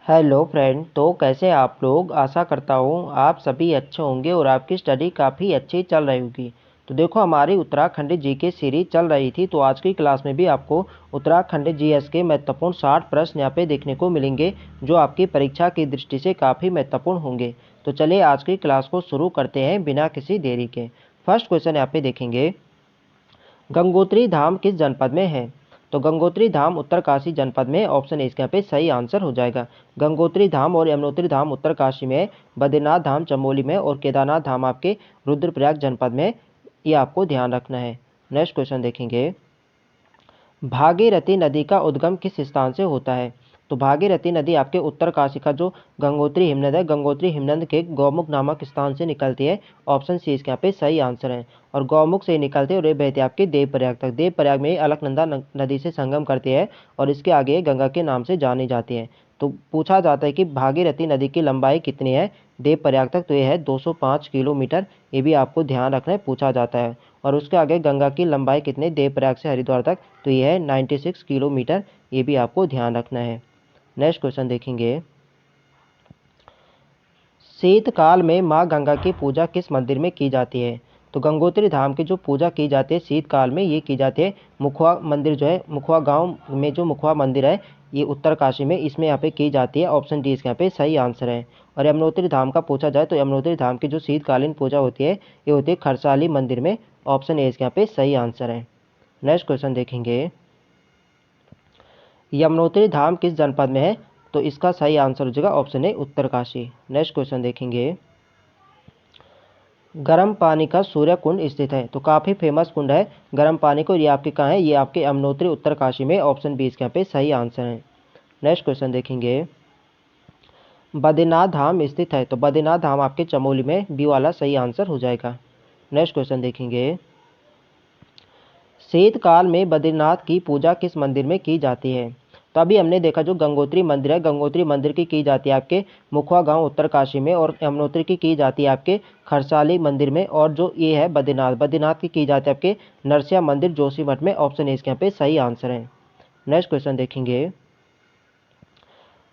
Hello friend. तो कैसे आप लोग? आशा करता हूँ आप सभी अच्छे होंगे और आपकी स्टडी काफ़ी अच्छी चल रही होगी। तो देखो, हमारी उत्तराखंड जीके सीरीज चल रही थी, तो आज की क्लास में भी आपको उत्तराखंड जीएस के महत्वपूर्ण 60 प्रश्न यहाँ पे देखने को मिलेंगे, जो आपकी परीक्षा की दृष्टि से काफ़ी महत्वपूर्ण होंगे। तो चलिए आज की क्लास को शुरू करते हैं बिना किसी देरी के। फर्स्ट क्वेश्चन यहाँ पे देखेंगे, गंगोत्री धाम किस जनपद में है? तो गंगोत्री धाम उत्तरकाशी जनपद में। ऑप्शन ए इसके यहाँ पे सही आंसर हो जाएगा। गंगोत्री धाम और यमुनोत्री धाम उत्तरकाशी में, बद्रीनाथ धाम चमोली में और केदारनाथ धाम आपके रुद्रप्रयाग जनपद में। ये आपको ध्यान रखना है। नेक्स्ट क्वेश्चन देखेंगे, भागीरथी नदी का उद्गम किस स्थान से होता है? तो भागीरथी नदी आपके उत्तरकाशी का जो गंगोत्री हिमनद है, गंगोत्री हिमनद के गौमुख नामक स्थान से निकलती है। ऑप्शन सी इसके यहाँ पे सही आंसर है। और गौमुख से निकलते हैं और ये बहती है आपके देवप्रयाग तक। देवप्रयाग में अलकनंदा नदी से संगम करती है और इसके आगे गंगा के नाम से जानी जाती है। तो पूछा जाता है कि भागीरथी नदी की लंबाई कितनी है देवप्रयाग तक? तो ये है 205 किलोमीटर। ये भी आपको ध्यान रखना है, पूछा जाता है। और उसके आगे गंगा की लंबाई कितनी देवप्रयाग से हरिद्वार तक? तो ये है 96 किलोमीटर। ये भी आपको ध्यान रखना है। नेक्स्ट क्वेश्चन देखेंगे, शीतकाल में माँ गंगा की पूजा किस मंदिर में की जाती है? तो गंगोत्री धाम की जो पूजा की जाती है शीतकाल में, ये की जाती है मुखवा मंदिर जो है, मुखवा गांव में जो मुखवा मंदिर है, ये उत्तरकाशी में, इसमें यहाँ पे की जाती है। ऑप्शन डी इसके यहाँ पे सही आंसर है। और यमुनोत्री धाम का पूछा जाए तो यमुनोत्री धाम की जो शीतकालीन पूजा होती है, ये होती है खरसाली मंदिर में। ऑप्शन ए इसके यहाँ पे सही आंसर है। नेक्स्ट क्वेश्चन देखेंगे, यमुनोत्री धाम किस जनपद में है? तो इसका सही आंसर हो जाएगा option A Uttarkashi. Next question देखेंगे, गर्म पानी का सूर्य कुंड स्थित है? तो काफ़ी फेमस कुंड है गर्म पानी को। ये आपके कहाँ है? ये आपके यमुनोत्री उत्तरकाशी में। ऑप्शन बी इसके यहाँ पे सही आंसर है। नेक्स्ट क्वेश्चन देखेंगे, बद्रीनाथ धाम स्थित है? तो बद्रीनाथ धाम आपके चमोली में। बी वाला सही आंसर हो जाएगा। नेक्स्ट क्वेश्चन देखेंगे, शीतकाल में बद्रीनाथ की पूजा किस मंदिर में की जाती है? तो अभी हमने देखा जो गंगोत्री मंदिर है, गंगोत्री मंदिर की जाती है आपके मुखवा गांव उत्तरकाशी में। और यमुनोत्री की जाती है आपके खरसाली मंदिर में। और जो ये है बद्रीनाथ, बद्रीनाथ की जाती है आपके नरसिंह मंदिर जोशीमठ में। ऑप्शन ए इसके यहाँ पे सही आंसर है। नेक्स्ट क्वेश्चन देखेंगे,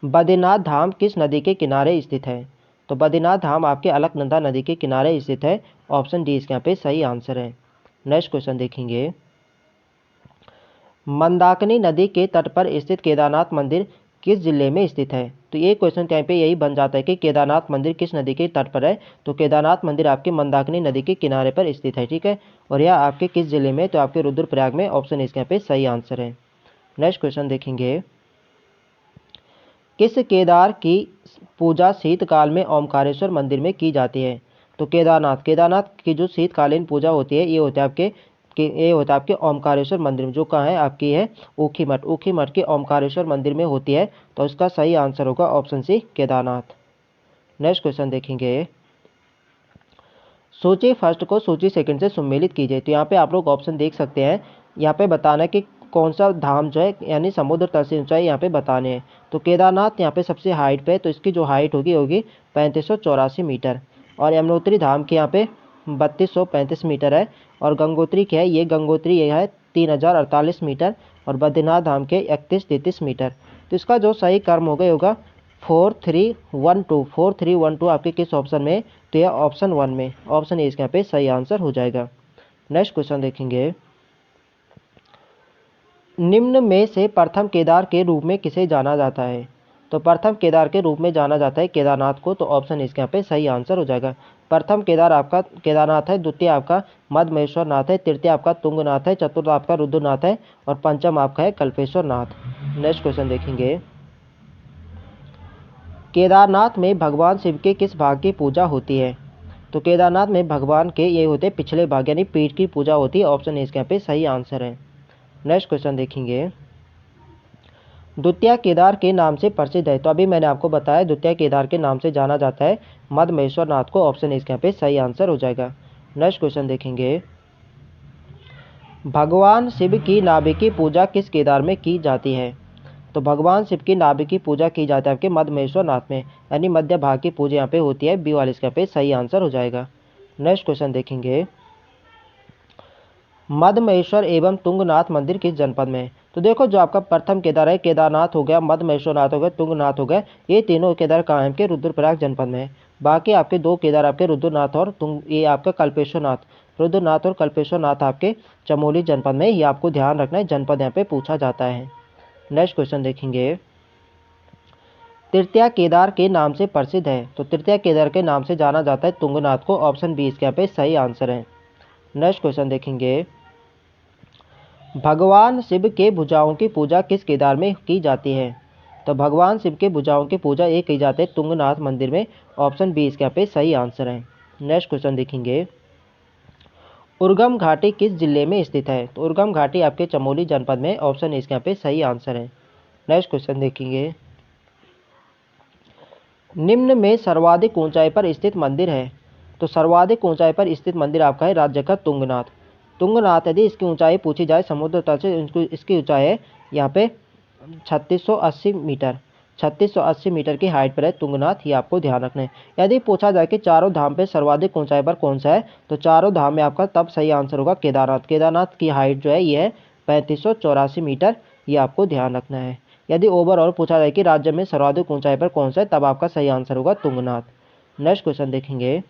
बद्रीनाथ धाम किस नदी के किनारे स्थित है? तो बद्रीनाथ धाम आपके अलकनंदा नदी के किनारे स्थित है। ऑप्शन डी इसके यहाँ पे सही आंसर है। नेक्स्ट क्वेश्चन देखेंगे, मंदाकिनी नदी के तट पर स्थित केदारनाथ मंदिर किस जिले में स्थित है? तो ये क्वेश्चन कहीं पे यही बन जाता है कि केदारनाथ मंदिर किस नदी के तट पर है? तो केदारनाथ मंदिर आपके मंदाकिनी नदी के किनारे पर स्थित है, ठीक है। और यह आपके किस जिले में? तो आपके रुद्रप्रयाग में। ऑप्शन इसके यहाँ पे सही आंसर है। नेक्स्ट क्वेश्चन देखेंगे, किस केदार की पूजा शीतकाल में ओमकारेश्वर मंदिर में की जाती है? तो केदारनाथ की जो शीतकालीन पूजा होती है, ये होता है आपके ओमकारेश्वर मंदिर में, जो कहाँ है आपकी है ऊखी मठ के ओमकारेश्वर मंदिर में होती है। तो इसका सही आंसर होगा option C Kedarnath. Next question देखेंगे, सूची फर्स्ट को सूची सेकंड से सम्मिलित कीजिए। तो यहाँ पे आप लोग ऑप्शन देख सकते हैं। यहाँ पे बताना है कि कौन सा धाम जो है यानी समुद्र तल से ऊंचाई यहाँ पे बताने हैं। तो केदारनाथ यहाँ पे सबसे हाइट पे है, तो इसकी जो हाइट होगी 3584 मीटर। और यमुनोत्री धाम के यहाँ पे 3235 मीटर है। और गंगोत्री के है, ये गंगोत्री ये है 3048 मीटर। और बद्रीनाथ धाम के 3133 मीटर। तो इसका जो सही कर्म होगा 4312 आपके किस ऑप्शन में? तो यह ऑप्शन 1 में। ऑप्शन ए इसके यहाँ पे सही आंसर हो जाएगा। नेक्स्ट क्वेश्चन देखेंगे, निम्न में से प्रथम केदार के रूप में किसे जाना जाता है? तो प्रथम केदार के रूप में जाना जाता है केदारनाथ को। तो ऑप्शन इसके यहाँ पे सही आंसर हो जाएगा। प्रथम केदार आपका केदारनाथ है, द्वितीय आपका मधमहेश्वर नाथ है, तृतीय आपका तुंगनाथ है, चतुर्थ आपका रुद्रनाथ है और पंचम आपका है कल्पेश्वर नाथ। नेक्स्ट क्वेश्चन देखेंगे, केदारनाथ में भगवान शिव के किस भाग की पूजा होती है? तो केदारनाथ में भगवान के ये होते हैं पिछले भाग यानी पीठ की पूजा होती है। ऑप्शन इसके यहाँ पे सही आंसर है। नेक्स्ट क्वेश्चन देखेंगे, द्वितीय केदार के नाम से प्रसिद्ध है? तो अभी मैंने आपको बताया द्वितीय केदार के नाम से जाना जाता है मधमहेश्वर नाथ को। ऑप्शन इसके यहाँ पे सही आंसर हो जाएगा। नेक्स्ट क्वेश्चन देखेंगे, भगवान शिव की नाभि की पूजा किस केदार में की जाती है? तो भगवान शिव की नाभि की पूजा की जाती है आपके मधमहेश्वर नाथ में, यानी मध्य भाग की पूजा यहाँ पे होती है। बी वाले इसके यहाँ पे सही आंसर हो जाएगा। नेक्स्ट क्वेश्चन देखेंगे, मद महेश्वर एवं तुंगनाथ मंदिर किस जनपद में है? तो देखो जो आपका प्रथम केदार है, केदारनाथ हो गया, मद महेश्वरनाथ हो गया, तुंगनाथ हो गया, ये तीनों केदार कहाँ हैं? के रुद्रप्रयाग जनपद में है। बाकी आपके दो केदार आपके रुद्रनाथ और ये आपका कल्पेश्वरनाथ, रुद्रनाथ और कल्पेश्वरनाथ आपके चमोली जनपद में, ये आपको ध्यान रखना है, जनपद यहाँ पे पूछा जाता है। नेक्स्ट क्वेश्चन देखेंगे, तृतीया केदार के नाम से प्रसिद्ध है। तो तृतीया केदार के नाम से जाना जाता है तुंगनाथ को, ऑप्शन बी इसके यहाँ पे सही आंसर है। नेक्स्ट क्वेश्चन देखेंगे, भगवान शिव के भुजाओं की पूजा किस केदार में की जाती है? तो भगवान शिव के भुजाओं की पूजा ये की जाती है तुंगनाथ मंदिर में, ऑप्शन बी इसके यहाँ पे सही आंसर है। नेक्स्ट क्वेश्चन देखेंगे, उर्गम घाटी किस जिले में स्थित है? तो उर्गम घाटी आपके चमोली जनपद में, ऑप्शन इसके यहाँ पे सही आंसर है। नेक्स्ट क्वेश्चन देखेंगे, निम्न में सर्वाधिक ऊंचाई पर स्थित मंदिर है। तो सर्वाधिक ऊंचाई पर स्थित मंदिर आपका है राज्य का तुंगनाथ। तुंगनाथ यदि इसकी ऊंचाई पूछी जाए समुद्र तल से, इसकी ऊंचाई है यहाँ पे 3680 मीटर, 3680 मीटर की हाइट पर है तुंगनाथ, ये आपको ध्यान रखना है। यदि पूछा जाए कि चारों धाम पे सर्वाधिक ऊंचाई पर कौन सा है, तो चारों धाम में आपका तब सही आंसर होगा केदारनाथ। केदारनाथ की हाइट जो है ये है 3584 मीटर, ये आपको ध्यान रखना है। यदि ओवरऑल पूछा जाए कि राज्य में सर्वाधिक ऊंचाई पर कौन सा है, तब आपका सही आंसर होगा तुंगनाथ। नेक्स्ट क्वेश्चन देखेंगे,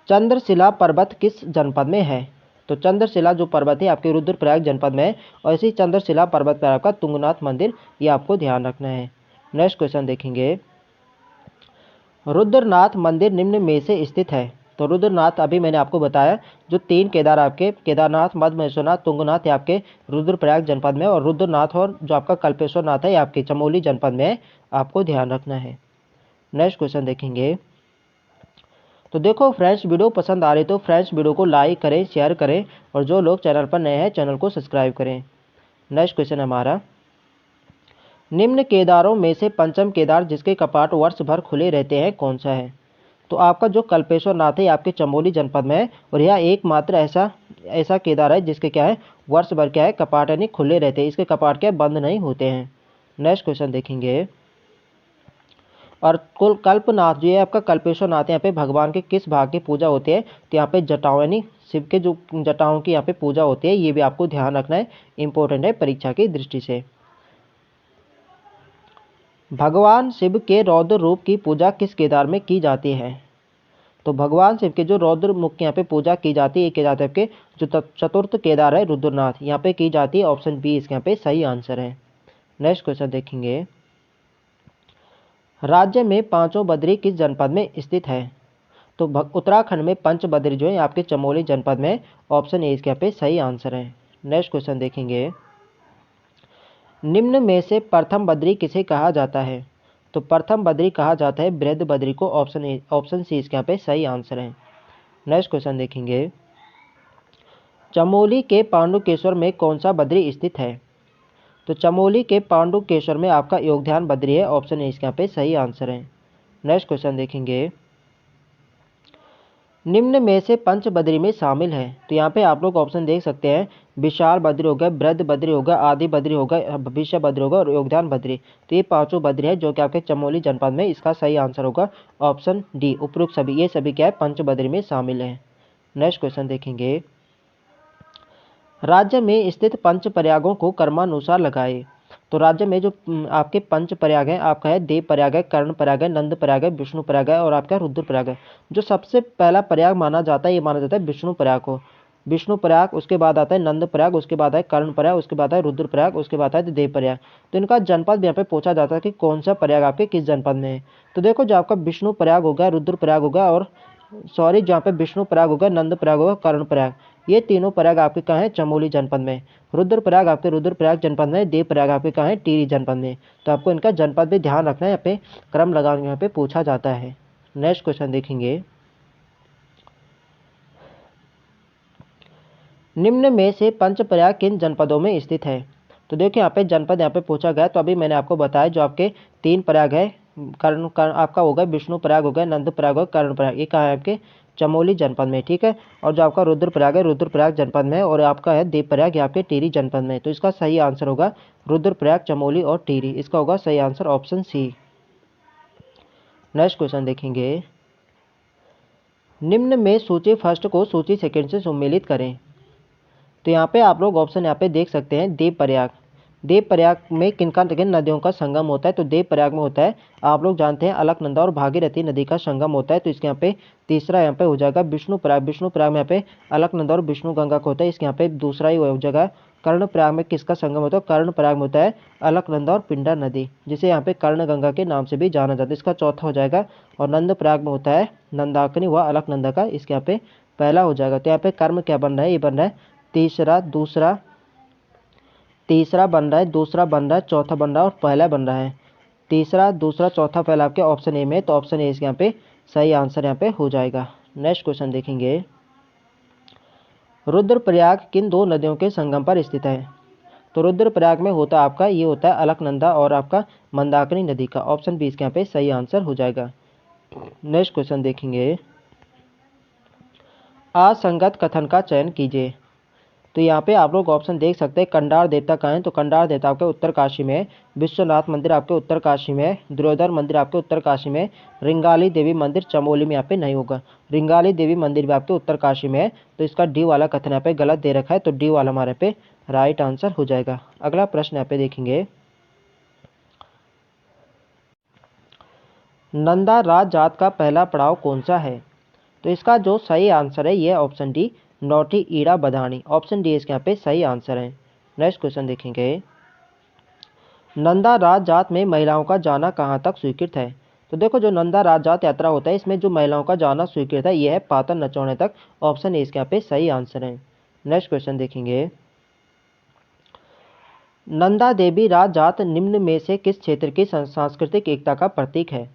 चंद्रशिला पर्वत किस जनपद में है? तो चंद्रशिला जो पर्वत है आपके रुद्रप्रयाग जनपद में है, और इसी चंद्रशिला पर्वत पर आपका तुंगनाथ मंदिर, ये आपको ध्यान रखना है। नेक्स्ट क्वेश्चन देखेंगे, रुद्रनाथ मंदिर निम्न में से स्थित है। तो रुद्रनाथ अभी मैंने आपको बताया, जो तीन केदार आपके केदारनाथ, मद महेश्वरनाथ, तुंगनाथ, ये आपके रुद्रप्रयाग जनपद में, और रुद्रनाथ और जो आपका कल्पेश्वरनाथ है ये आपके चमोली जनपद में है, आपको ध्यान रखना है। नेक्स्ट क्वेश्चन देखेंगे, तो देखो फ्रेंड्स, वीडियो पसंद आ रही तो फ्रेंड्स वीडियो को लाइक करें, शेयर करें, और जो लोग चैनल पर नए हैं चैनल को सब्सक्राइब करें। नेक्स्ट क्वेश्चन हमारा, निम्न केदारों में से पंचम केदार जिसके कपाट वर्ष भर खुले रहते हैं कौन सा है? तो आपका जो कल्पेश्वरनाथ है आपके चमोली जनपद में है, और यह एकमात्र ऐसा केदार है जिसके क्या है वर्ष भर क्या है कपाट यानी खुले रहते हैं, इसके कपाट क्या बंद नहीं होते हैं। नेक्स्ट क्वेश्चन देखेंगे, और कुल कल्पनाथ जो है आपका कल्पेश्वरनाथ, यहाँ पे भगवान के किस भाग की पूजा होती है? तो यहाँ पे जटाओं यानी शिव के जो जटाओं की यहाँ पे पूजा होती है, ये भी आपको ध्यान रखना है, इंपॉर्टेंट है परीक्षा की दृष्टि से। भगवान शिव के रौद्र रूप की पूजा किस केदार में की जाती है? तो भगवान शिव के जो रौद्र मुख की यहाँ पे पूजा की जाती है, की जाती है आपके जो चतुर्थ केदार है रुद्रनाथ, यहाँ पे की जाती है, ऑप्शन बी इसके यहाँ पे सही आंसर है। नेक्स्ट क्वेश्चन देखेंगे, राज्य में पांचों बद्री किस जनपद में स्थित है? तो उत्तराखंड में पंच बद्री जो है आपके चमोली जनपद में, ऑप्शन ए इसके यहाँ पे सही आंसर है। नेक्स्ट क्वेश्चन देखेंगे, निम्न में से प्रथम बद्री किसे कहा जाता है? तो प्रथम बद्री कहा जाता है बृहद बद्री को, ऑप्शन सी इसके यहाँ पे सही आंसर है। नेक्स्ट क्वेश्चन देखेंगे, चमोली के पांडुकेश्वर में कौन सा बद्री स्थित है? तो चमोली के पांडुकेश्वर में आपका योगध्यान बद्री है, ऑप्शन ए इसके यहाँ पे सही आंसर है। नेक्स्ट क्वेश्चन देखेंगे, निम्न में से पंच बद्री में शामिल है। तो यहाँ पे आप लोग ऑप्शन देख सकते हैं, विशाल बद्री होगा, बृहद बद्री होगा, आदि बद्री होगा, भविष्य बद्री होगा, और योगदान बद्री। तो ये पांचों बद्री है जो कि आपके चमोली जनपद में, इसका सही आंसर होगा ऑप्शन डी, उपरोक्त सभी, ये सभी क्या है पंच बद्री में शामिल है। नेक्स्ट क्वेश्चन देखेंगे, राज्य में स्थित पंच प्रयागों को कर्मानुसार लगाए। तो राज्य में जो आपके पंच प्रयाग हैं आपका है देव प्रयाग है, कर्ण प्रयाग है, नंद प्रयाग है, विष्णु प्रयाग है, और आपका रुद्र प्रयाग है। जो सबसे पहला प्रयाग माना जाता है, ये माना जाता है विष्णु प्रयाग को, विष्णु प्रयाग, उसके बाद आता है नंद प्रयाग, उसके बाद है कर्ण प्रयाग, उसके बाद है रुद्र प्रयाग, उसके बाद है देव प्रयाग। तो इनका जनपद यहाँ पे पूछा जाता है कि कौन सा प्रयाग आपके किस जनपद में है। तो देखो जो आपका विष्णु प्रयाग होगा, रुद्र प्रयाग होगा, और सॉरी जहाँ पे विष्णु प्रयाग होगा, नंद प्रयाग होगा, कर्ण प्रयाग, ये तीनों प्रयाग आपके कहाँ हैं चमोली जनपद में। रुद्र प्रयाग आपके रुद्र प्रयाग जनपद में, देव प्रयाग आपके कहाँ है टिहरी जनपद में। तो आपको इनका जनपद भी ध्यान रखना है, यहाँ पे क्रम लगा यहाँ पे पूछा जाता है। नेक्स्ट क्वेश्चन देखेंगे, निम्न में से पंच प्रयाग किन जनपदों में स्थित है? तो देखिए यहाँ पे जनपद यहाँ पे पूछा गया, तो अभी मैंने आपको बताया जो आपके तीन प्रयाग है, कर्ण आपका होगा, विष्णु प्रयाग होगा, नंद प्रयाग होगा, कर्ण प्रयाग, ये कहाँ है आपके चमोली जनपद में, ठीक है। और जो आपका रुद्र प्रयाग है रुद्र प्रयाग जनपद में, और आपका है देव प्रयाग ये आपके टिहरी जनपद में। तो इसका सही आंसर होगा रुद्र प्रयाग, चमोली और टिहरी, इसका होगा सही answer option C. Next question देखेंगे, निम्न में सूची फर्स्ट को सूची सेकंड से सम्मिलित करें। तो यहाँ पे आप लोग ऑप्शन यहाँ पे देख सकते हैं देवप्रयाग। देवप्रयाग में किन नदियों का संगम होता है? तो देवप्रयाग में होता है, आप लोग जानते हैं, अलकनंदा और भागीरथी नदी का संगम होता है। तो इसके यहाँ पे तीसरा यहाँ पे हो जाएगा विष्णुप्रयाग। विष्णुप्रयाग में यहाँ पे अलकनंदा और विष्णु गंगा का होता है। इसके यहाँ पे दूसरा ही हो जाएगा कर्णप्रयाग में किसका संगम होता है? कर्णप्रयाग में होता है अलकनंदा और पिंडर नदी, जिसे यहाँ पे कर्ण गंगा के नाम से भी जाना जाता है। इसका चौथा हो जाएगा। और नंदप्रयाग में होता है नंदाकिनी व अलकनंदा का, इसके यहाँ पे पहला हो जाएगा। तो यहाँ पे कर्म क्या बन रहा है? ये बन रहा है तीसरा बन रहा है, दूसरा बन रहा है, चौथा बन रहा है और पहला बन रहा है। तीसरा, दूसरा, चौथा, पहला आपके ऑप्शन ए में, तो ऑप्शन ए इसके यहाँ पे सही आंसर यहाँ पे हो जाएगा। नेक्स्ट क्वेश्चन देखेंगे, रुद्रप्रयाग किन दो नदियों के संगम पर स्थित है? तो रुद्रप्रयाग में होता है आपका, ये होता है अलकनंदा और आपका मंदाकिनी नदी का। ऑप्शन बी इसके यहाँ पे सही आंसर हो जाएगा। नेक्स्ट क्वेश्चन देखेंगे, असंगत कथन का चयन कीजिए। तो यहाँ पे आप लोग ऑप्शन देख सकते हैं, कंडार देवता का है, तो कंडार देवता आपके उत्तरकाशी में है, विश्वनाथ मंदिर आपके उत्तरकाशी में है, द्रोदर मंदिर आपके उत्तरकाशी में, रिंगाली देवी मंदिर चमोली में यहाँ पे नहीं होगा। रिंगाली देवी मंदिर भी आपके उत्तरकाशी में है, तो इसका डी वाला कथन यहाँ पे गलत दे रखा है, तो डी वाला हमारे पे राइट आंसर हो जाएगा। अगला प्रश्न यहाँ पे देखेंगे, नंदा राज जात का पहला पड़ाव कौन सा है? तो इसका जो सही आंसर है ये ऑप्शन डी, नौटी ईड़ा बधानी। ऑप्शन डी इसके यहाँ पे सही आंसर है। नेक्स्ट क्वेश्चन देखेंगे, नंदा राज जात में महिलाओं का जाना कहाँ तक स्वीकृत है? तो देखो, जो नंदा राज जात यात्रा होता है, इसमें जो महिलाओं का जाना स्वीकृत है ये है पातर नचौने तक। ऑप्शन ए इसके यहाँ पे सही आंसर है। नेक्स्ट क्वेश्चन देखेंगे, नंदा देवी राज जात निम्न में से किस क्षेत्र की सांस्कृतिक एकता का प्रतीक है?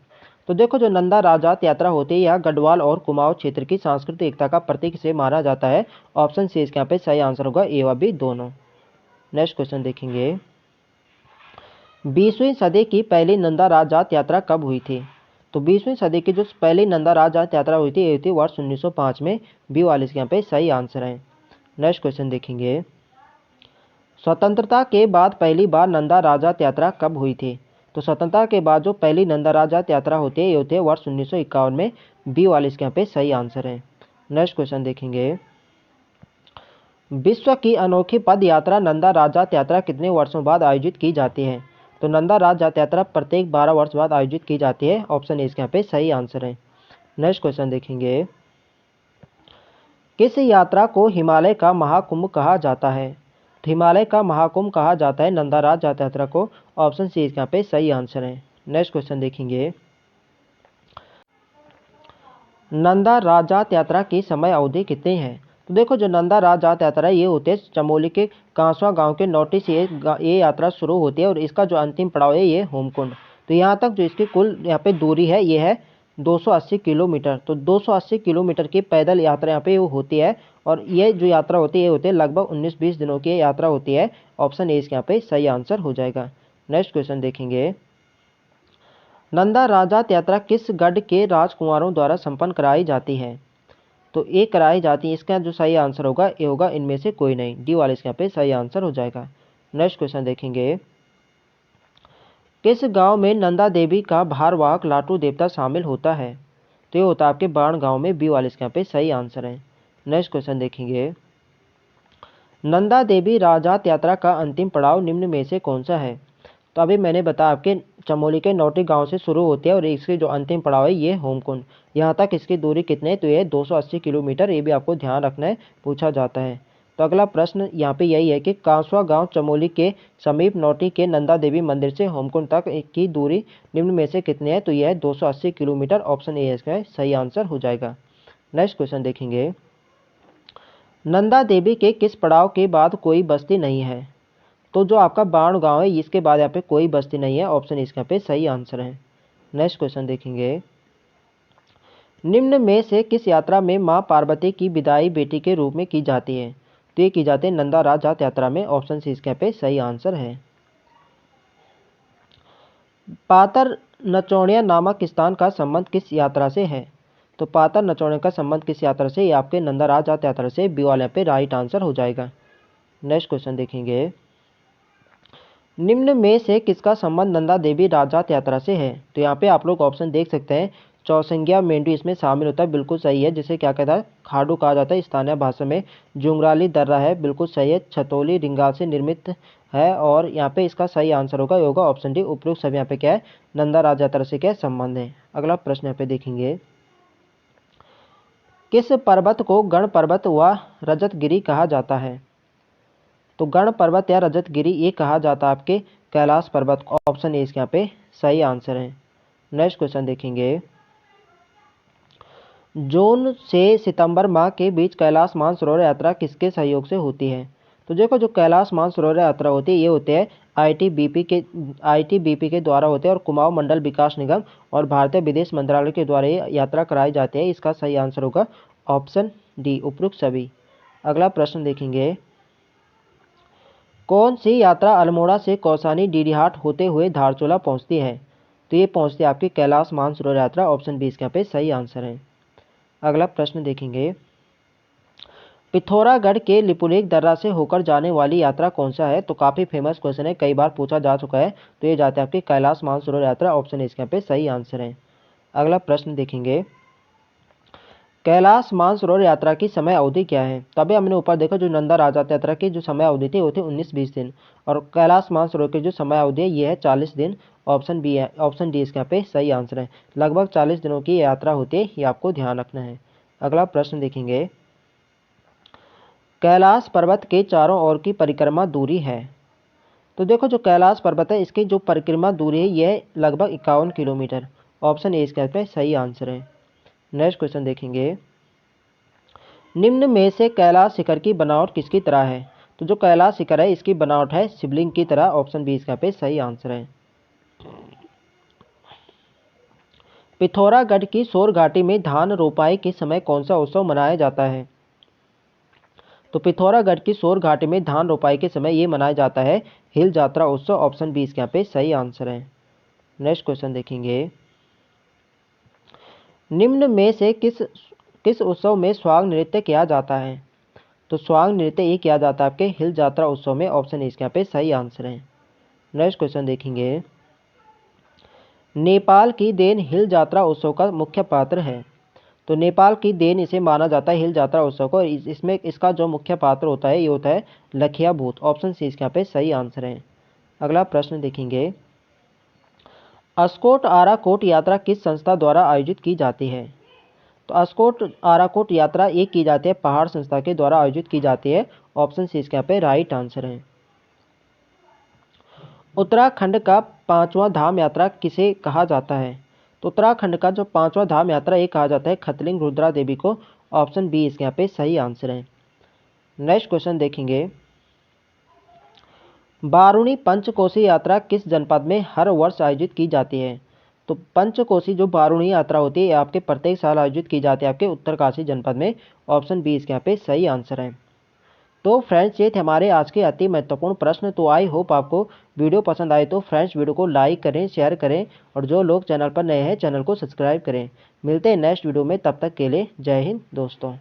तो देखो, जो नंदा राजात यात्रा होती है यह गढ़वाल और कुमाऊं क्षेत्र की सांस्कृतिक एकता का प्रतीक से माना जाता है। ऑप्शन सी इसके यहाँ पे सही आंसर होगा, ए व बी दोनों। नेक्स्ट क्वेश्चन देखेंगे, 20वीं सदी की पहली नंदा राजात यात्रा कब हुई थी? तो 20वीं सदी की जो पहली नंदा राजात यात्रा हुई थी ये हुई थी वर्ष 1905 में। बी वाले इसके यहाँ पे सही आंसर है। नेक्स्ट क्वेश्चन देखेंगे, स्वतंत्रता के बाद पहली बार नंदा राजात यात्रा कब हुई थी? तो स्वतंत्रता के बाद जो पहली नंदा राजात यात्रा होती है ये होती है वर्ष 1951 में। बी वाले इसके यहाँ पे सही आंसर है। नेक्स्ट क्वेश्चन देखेंगे, विश्व की अनोखी पद यात्रा नंदा राजात यात्रा कितने वर्षों बाद आयोजित की जाती है? तो नंदा राजात यात्रा प्रत्येक 12 वर्ष बाद आयोजित की जाती है। ऑप्शन ए इसके यहाँ पे सही आंसर है। नेक्स्ट क्वेश्चन देखेंगे, किस यात्रा को हिमालय का महाकुंभ कहा जाता है? तो हिमालय का महाकुंभ कहा जाता है नंदा राजात यात्रा को। ऑप्शन सी इसके यहाँ पे सही आंसर है। नेक्स्ट क्वेश्चन देखेंगे, नंदा राजात यात्रा की समय अवधि कितनी है? तो देखो, जो नंदा राजात यात्रा है ये होते हैं चमोली के कांसवा गांव के नोटी से ये यात्रा शुरू होती है और इसका जो अंतिम पड़ाव है ये होमकुंड। तो यहाँ तक जो इसकी कुल यहाँ पे दूरी है ये है 280 किलोमीटर। तो 280 किलोमीटर की पैदल यात्रा यहाँ पे होती है और ये जो यात्रा होती है ये होती है लगभग 19-20 दिनों की यात्रा होती है। ऑप्शन ए इसके यहाँ पे सही आंसर हो जाएगा। नेक्स्ट क्वेश्चन देखेंगे, नंदा राजात यात्रा किस गढ़ के राजकुमारों द्वारा संपन्न कराई जाती है? तो ये कराई जाती है, इसका जो सही आंसर होगा ये होगा इनमें से कोई नहीं। डी वाले इसके यहाँ पे सही आंसर हो जाएगा। नेक्स्ट क्वेश्चन देखेंगे, किस गांव में नंदा देवी का भारवाहक लाटू देवता शामिल होता है? तो ये होता है आपके बाण गांव में। बी वाले इसके यहाँ पे सही आंसर है। नेक्स्ट क्वेश्चन देखेंगे, नंदा देवी राजात यात्रा का अंतिम पड़ाव निम्न में से कौन सा है? तो अभी मैंने बताया आपके चमोली के नौटी गांव से शुरू होती है और इसकी जो अंतिम पड़ाव है ये होमकुंड। यहाँ तक इसकी दूरी कितनी है? तो ये 280 किलोमीटर। ये भी आपको ध्यान रखना है, पूछा जाता है। तो अगला प्रश्न यहाँ पे यही है कि कांसवा गांव चमोली के समीप नौटी के नंदा देवी मंदिर से होमकुंड तक की दूरी निम्न में से कितनी है? तो यह है 280 किलोमीटर। ऑप्शन ए इसका सही आंसर हो जाएगा। नेक्स्ट क्वेश्चन देखेंगे, नंदा देवी के किस पड़ाव के बाद कोई बस्ती नहीं है? तो जो आपका बाण गांव है इसके बाद यहाँ पे कोई बस्ती नहीं है। ऑप्शन इसके यहाँ पे सही आंसर है। नेक्स्ट क्वेश्चन देखेंगे, निम्न में से किस यात्रा में मां पार्वती की विदाई बेटी के रूप में की जाती है? तो ये की जाती है नंदा राजात यात्रा में। ऑप्शन सी इसके यहाँ पे सही आंसर है। पातर नचौड़िया नामक स्थान का संबंध किस यात्रा से है? तो पातर नचौड़िया का संबंध किस यात्रा से? ये आपके नंदा राजात यात्रा से। बी वाले यहाँ पे राइट आंसर हो जाएगा। नेक्स्ट क्वेश्चन देखेंगे, निम्न में से किसका संबंध नंदा देवी राजात यात्रा से है? तो यहाँ पे आप लोग ऑप्शन देख सकते हैं, चौसंगिया मेंढू इसमें शामिल होता है, बिल्कुल सही है, जिसे क्या कहता है, खाडू कहा जाता है स्थानीय भाषा में। जुंगराली दर्रा है, बिल्कुल सही है, छतौली रिंगाल से निर्मित है। और यहाँ पे इसका सही आंसर होगा ऑप्शन डी, उपयुक्त सब यहाँ पे क्या है, नंदा राज यात्रा से क्या संबंध है। अगला प्रश्न यहाँ पे देखेंगे, किस पर्वत को गण पर्वत व रजतगिरी कहा जाता है? तो गण पर्वत या रजतगिरी ये कहा जाता है आपके कैलाश पर्वत को। ऑप्शन ए इसके यहाँ पे सही आंसर है। नेक्स्ट क्वेश्चन देखेंगे, जून से सितंबर माह के बीच कैलाश मानसरोवर यात्रा किसके सहयोग से होती है? तो देखो, जो कैलाश मानसरोवर यात्रा होती है ये होते हैं आईटीबीपी के द्वारा होते हैं, और कुमाऊं मंडल विकास निगम और भारतीय विदेश मंत्रालय के द्वारा ये यात्रा कराई जाती है। इसका सही आंसर होगा ऑप्शन डी, उपयुक्त सभी। अगला प्रश्न देखेंगे, कौन सी यात्रा अल्मोड़ा से कौसानी डीडीहाट होते हुए धारचूला पहुंचती है? तो ये पहुंचती है आपकी कैलाश मानसरोवर यात्रा। ऑप्शन बी इसके यहाँ पे सही आंसर है। अगला प्रश्न देखेंगे, पिथौरागढ़ के लिपुलेख दर्रा से होकर जाने वाली यात्रा कौन सा है? तो काफ़ी फेमस क्वेश्चन है, कई बार पूछा जा चुका है। तो ये जाते हैं आपकी कैलाश मानसरोवर यात्रा। ऑप्शन इसके यहाँ पे सही आंसर है। अगला प्रश्न देखेंगे, कैलाश मानसरोवर यात्रा की समय अवधि क्या है? तभी हमने ऊपर देखा, जो नंदा राजयात्रा यात्रा की जो समय अवधि थी वो थी 19-20 दिन, और कैलाश मानसरोवर की जो समय अवधि है ये है 40 दिन। ऑप्शन बी है, ऑप्शन डी इसके यहाँ पे सही आंसर है। लगभग 40 दिनों की यात्रा होती है, ये आपको ध्यान रखना है। अगला प्रश्न देखेंगे, कैलाश पर्वत के चारों ओर की परिक्रमा दूरी है? तो देखो, जो कैलाश पर्वत है इसकी जो परिक्रमा दूरी है यह लगभग 51 किलोमीटर। ऑप्शन ए इसके यहाँ पे सही आंसर है। नेक्स्ट क्वेश्चन देखेंगे, निम्न में से कैलाश शिखर की बनावट किसकी तरह है? तो जो कैलाश शिखर है इसकी बनावट है शिवलिंग की तरह। ऑप्शन बी इसका पे सही आंसर है। पिथौरागढ़ की सोर घाटी में धान रोपाई के समय कौन सा उत्सव मनाया जाता है? तो पिथौरागढ़ की सोर घाटी में धान रोपाई के समय ये मनाया जाता है हिल जात्रा उत्सव। ऑप्शन बी इसके यहाँ पे सही आंसर है। नेक्स्ट क्वेश्चन देखेंगे, निम्न में से किस उत्सव में स्वांग नृत्य किया जाता है? तो स्वांग नृत्य ये किया जाता है आपके हिल जात्रा उत्सव में। ऑप्शन इसके यहाँ पे सही आंसर है। नेक्स्ट क्वेश्चन देखेंगे, नेपाल की देन हिल जात्रा उत्सव का मुख्य पात्र है? तो नेपाल की देन इसे माना जाता है हिल जात्रा उत्सव को। इसमें इसका जो मुख्य पात्र होता है ये होता है लखिया भूत। ऑप्शन सी इसके यहाँ पे सही आंसर है। अगला प्रश्न देखेंगे, अस्कोट आराकोट यात्रा किस संस्था द्वारा आयोजित की जाती है? तो अस्कोट आराकोट यात्रा ये की जाती है पहाड़ संस्था के द्वारा आयोजित की जाती है। ऑप्शन सी इसके यहाँ पे राइट आंसर है। उत्तराखंड का 5वां धाम यात्रा किसे कहा जाता है? तो उत्तराखंड का जो 5वां धाम यात्रा ये कहा जाता है खतलिंग रुद्रा देवी को। ऑप्शन बी इसके यहाँ पे सही आंसर है। नेक्स्ट क्वेश्चन देखेंगे, बारूणी पंचकोसी यात्रा किस जनपद में हर वर्ष आयोजित की जाती है? तो पंचकोसी जो बारूणी यात्रा होती है आपके प्रत्येक साल आयोजित की जाती है आपके उत्तरकाशी जनपद में। ऑप्शन बी इसके यहाँ पे सही आंसर है। तो फ्रेंड्स ये थे हमारे आज के अति महत्वपूर्ण प्रश्न। तो आई होप आपको वीडियो पसंद आए। तो फ्रेंड्स वीडियो को लाइक करें, शेयर करें, और जो लोग चैनल पर नए हैं चैनल को सब्सक्राइब करें। मिलते हैं नेक्स्ट वीडियो में, तब तक के लिए जय हिंद दोस्तों।